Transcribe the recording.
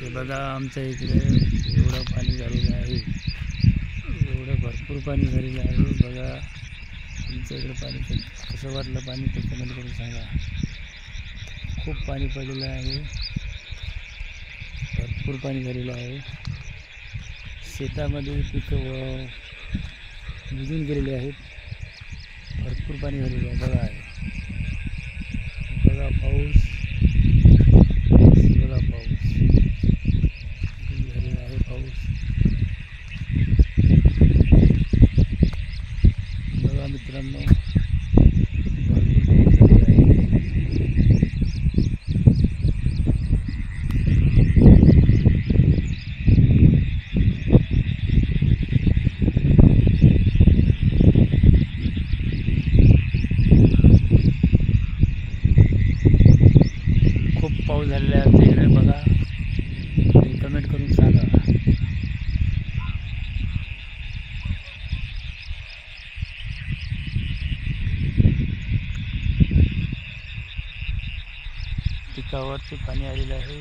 हे बघा आमच्या इकडे एवढं पाणी झालेलं आहे, एवढं भरपूर पाणी झालेलं आहे. बघा तुमच्या इकडे पाणी कसं वाटलं पाणी ते कमेंट करून सांगा. खूप पाणी पडलेलं आहे, भरपूर पाणी झालेलं आहे. शेतामध्ये पिकं भिजून गेलेले आहेत, भरपूर पाणी झालेलं आहे. बघा बघा पाऊस, बघा पाऊस झालेला आहे. पाऊस बघा मित्रांनो, भरपूर पाऊस झालेला आहे. खूप पाऊस झालेला आहे आमच्या इकडे. बघा कमेंट करून सांगा. पिकावरती पाणी आलेलं आहे.